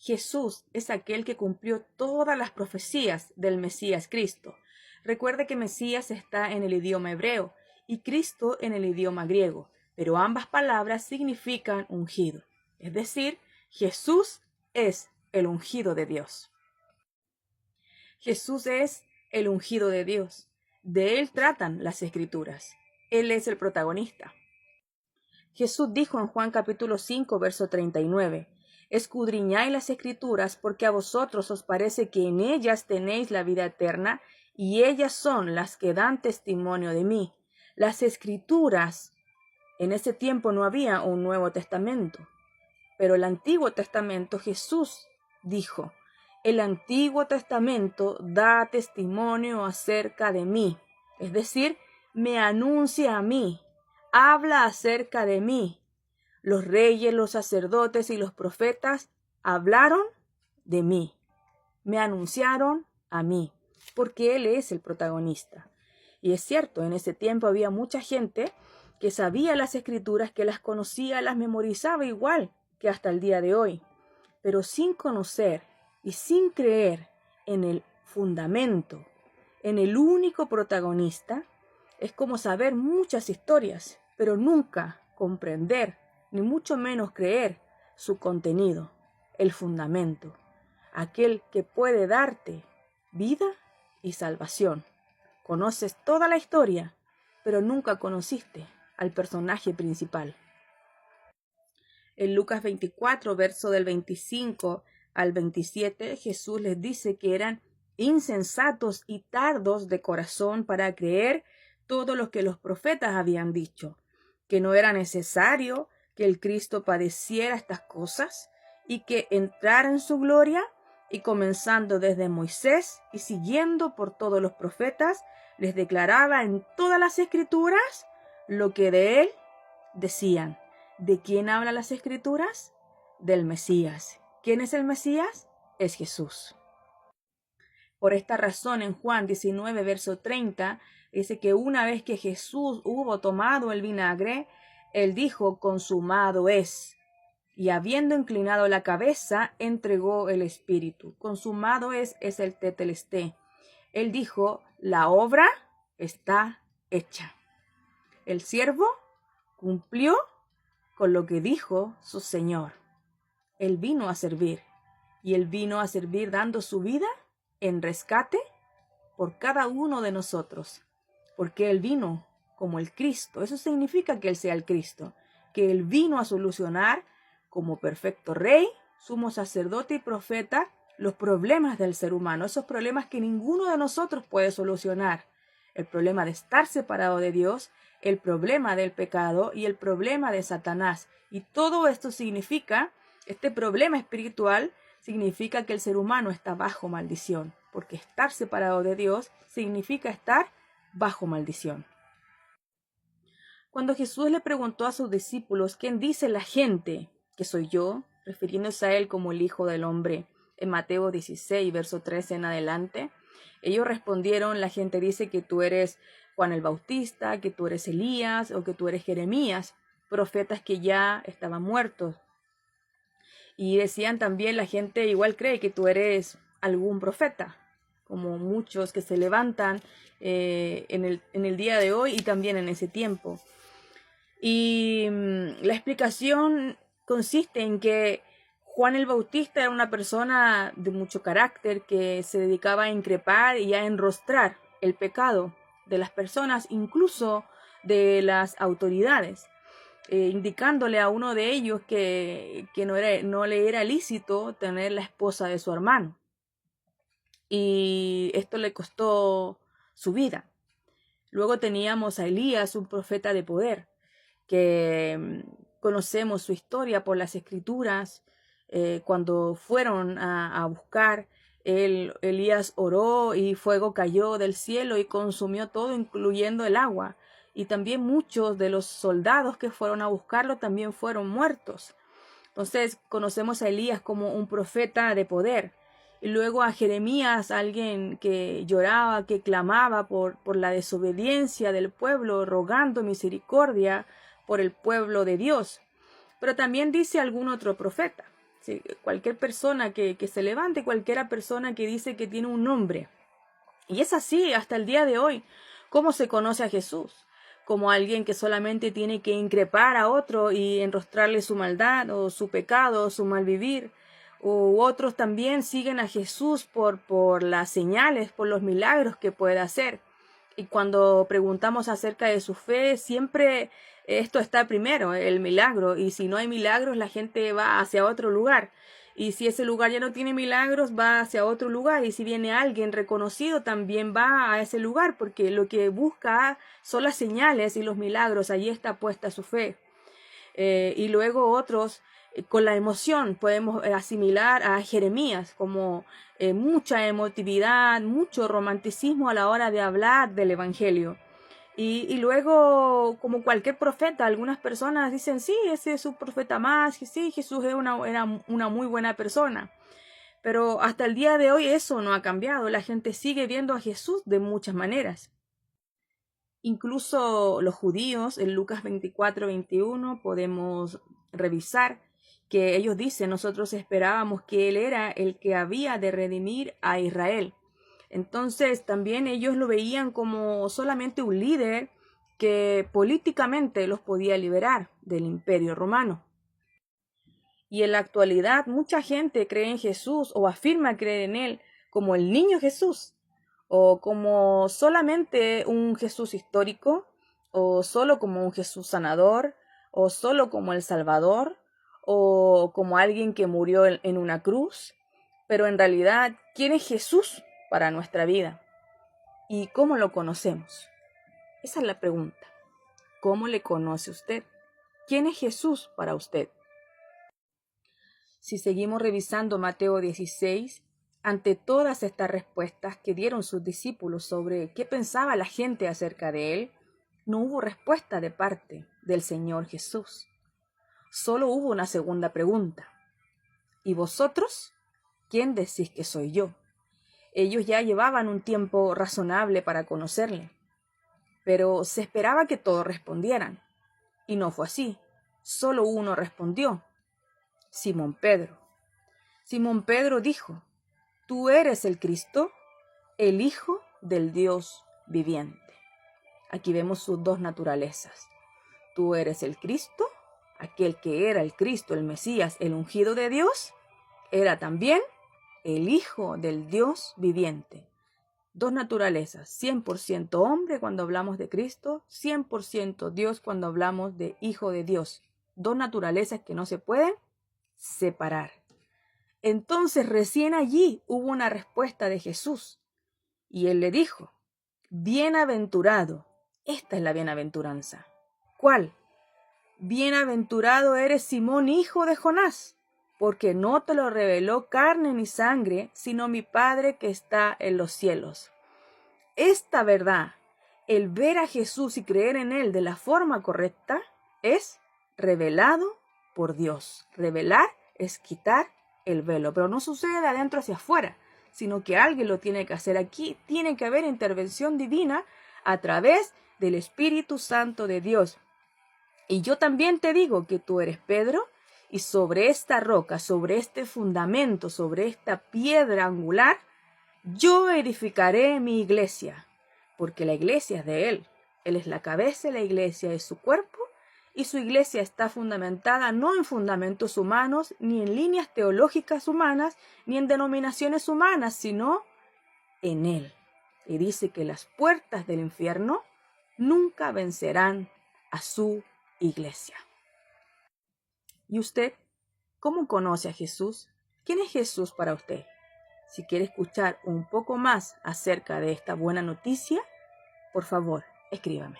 Jesús es aquel que cumplió todas las profecías del Mesías Cristo. Recuerde que Mesías está en el idioma hebreo y Cristo en el idioma griego, pero ambas palabras significan ungido. Es decir, Jesús es el ungido de Dios. Jesús es el ungido de Dios. De él tratan las Escrituras. Él es el protagonista. Jesús dijo en Juan capítulo 5, verso 39, escudriñáis las Escrituras porque a vosotros os parece que en ellas tenéis la vida eterna y ellas son las que dan testimonio de mí. Las Escrituras, en ese tiempo no había un Nuevo Testamento, pero el Antiguo Testamento Jesús dijo, el Antiguo Testamento da testimonio acerca de mí, es decir, me anuncia a mí, habla acerca de mí. Los reyes, los sacerdotes y los profetas hablaron de mí, me anunciaron a mí, porque Él es el protagonista. Y es cierto, en ese tiempo había mucha gente que sabía las Escrituras, que las conocía, las memorizaba igual que hasta el día de hoy, pero sin conocer y sin creer en el fundamento, en el único protagonista, es como saber muchas historias, pero nunca comprender, ni mucho menos creer su contenido, el fundamento, aquel que puede darte vida y salvación. Conoces toda la historia, pero nunca conociste al personaje principal. En Lucas 24, verso del 25 al 27, Jesús les dice que eran insensatos y tardos de corazón para creer todo lo que los profetas habían dicho, que no era necesario que el Cristo padeciera estas cosas y que entrara en su gloria, y comenzando desde Moisés y siguiendo por todos los profetas, les declaraba en todas las Escrituras lo que de él decían. ¿De quién hablan las Escrituras? Del Mesías. ¿Quién es el Mesías? Es Jesús. Por esta razón, en Juan 19, verso 30, dice que una vez que Jesús hubo tomado el vinagre, él dijo, consumado es. Y habiendo inclinado la cabeza, entregó el Espíritu. Consumado es el tetelesté. Él dijo, la obra está hecha. El siervo cumplió con lo que dijo su Señor. Él vino a servir, y él vino a servir dando su vida en rescate por cada uno de nosotros, porque él vino como el Cristo. Eso significa que él sea el Cristo, que él vino a solucionar como perfecto rey, sumo sacerdote y profeta los problemas del ser humano, esos problemas que ninguno de nosotros puede solucionar. El problema de estar separado de Dios, el problema del pecado y el problema de Satanás. Y todo esto significa, este problema espiritual significa que el ser humano está bajo maldición, porque estar separado de Dios significa estar bajo maldición. Cuando Jesús le preguntó a sus discípulos, ¿quién dice la gente que soy yo?, refiriéndose a él como el Hijo del Hombre, en Mateo 16, verso 13 en adelante, ellos respondieron, la gente dice que tú eres Juan el Bautista, que tú eres Elías o que tú eres Jeremías, profetas que ya estaban muertos. Y decían también, la gente igual cree que tú eres algún profeta, como muchos que se levantan en el día de hoy y también en ese tiempo. Y la explicación consiste en que Juan el Bautista era una persona de mucho carácter que se dedicaba a increpar y a enrostrar el pecado de las personas, incluso de las autoridades, indicándole a uno de ellos que no le era lícito tener la esposa de su hermano. Y esto le costó su vida. Luego teníamos a Elías, un profeta de poder, que conocemos su historia por las Escrituras. Cuando fueron a buscar, Elías oró y fuego cayó del cielo y consumió todo, incluyendo el agua. Y también muchos de los soldados que fueron a buscarlo también fueron muertos. Entonces conocemos a Elías como un profeta de poder. Y luego a Jeremías, alguien que lloraba, que clamaba por la desobediencia del pueblo, rogando misericordia por el pueblo de Dios. Pero también dice algún otro profeta. Sí, cualquier persona que se levante, cualquier persona que dice que tiene un nombre. Y es así hasta el día de hoy. ¿Cómo se conoce a Jesús? Como alguien que solamente tiene que increpar a otro y enrostrarle su maldad o su pecado o su mal vivir. U otros también siguen a Jesús por las señales, por los milagros que puede hacer. Y cuando preguntamos acerca de su fe, siempre esto está primero, el milagro. Y si no hay milagros, la gente va hacia otro lugar. Y si ese lugar ya no tiene milagros, va hacia otro lugar. Y si viene alguien reconocido, también va a ese lugar, porque lo que busca son las señales y los milagros. Allí está puesta su fe. Y luego otros, con la emoción, podemos asimilar a Jeremías como mucha emotividad, mucho romanticismo a la hora de hablar del Evangelio. Y luego, como cualquier profeta, algunas personas dicen, sí, ese es un profeta más, que sí, Jesús era una muy buena persona. Pero hasta el día de hoy eso no ha cambiado. La gente sigue viendo a Jesús de muchas maneras. Incluso los judíos, en Lucas 24-21, podemos revisar que ellos dicen, nosotros esperábamos que Él era el que había de redimir a Israel. Entonces también ellos lo veían como solamente un líder que políticamente los podía liberar del imperio romano. Y en la actualidad mucha gente cree en Jesús o afirma creer en Él como el niño Jesús, o como solamente un Jesús histórico, o solo como un Jesús sanador, o solo como el Salvador, o como alguien que murió en una cruz. Pero en realidad, ¿quién es Jesús para nuestra vida? ¿Y cómo lo conocemos? Esa es la pregunta. ¿Cómo le conoce usted? ¿Quién es Jesús para usted? Si seguimos revisando Mateo 16, ante todas estas respuestas que dieron sus discípulos sobre qué pensaba la gente acerca de él, no hubo respuesta de parte del Señor Jesús. Solo hubo una segunda pregunta. ¿Y vosotros? ¿Quién decís que soy yo? Ellos ya llevaban un tiempo razonable para conocerle, pero se esperaba que todos respondieran. Y no fue así. Solo uno respondió: Simón Pedro. Simón Pedro dijo: ¿Tú eres el Cristo, el Hijo del Dios viviente? Aquí vemos sus dos naturalezas. Tú eres el Cristo, aquel que era el Cristo, el Mesías, el ungido de Dios, era también el Hijo del Dios viviente. Dos naturalezas, 100% hombre cuando hablamos de Cristo, 100% Dios cuando hablamos de Hijo de Dios. Dos naturalezas que no se pueden separar. Entonces recién allí hubo una respuesta de Jesús. Y él le dijo: bienaventurado. Esta es la bienaventuranza. ¿Cuál? Bienaventurado eres Simón, hijo de Jonás, porque no te lo reveló carne ni sangre, sino mi Padre que está en los cielos. Esta verdad, el ver a Jesús y creer en Él de la forma correcta, es revelado por Dios. Revelar es quitar el velo, pero no sucede de adentro hacia afuera, sino que alguien lo tiene que hacer aquí. Tiene que haber intervención divina a través del Espíritu Santo de Dios. Y yo también te digo que tú eres Pedro, y sobre esta roca, sobre este fundamento, sobre esta piedra angular, yo edificaré mi iglesia, porque la iglesia es de Él. Él es la cabeza de la iglesia, es su cuerpo, y su iglesia está fundamentada no en fundamentos humanos, ni en líneas teológicas humanas, ni en denominaciones humanas, sino en Él. Y dice que las puertas del infierno nunca vencerán a su iglesia. ¿Y usted cómo conoce a Jesús? ¿Quién es Jesús para usted? Si quiere escuchar un poco más acerca de esta buena noticia, por favor, escríbame.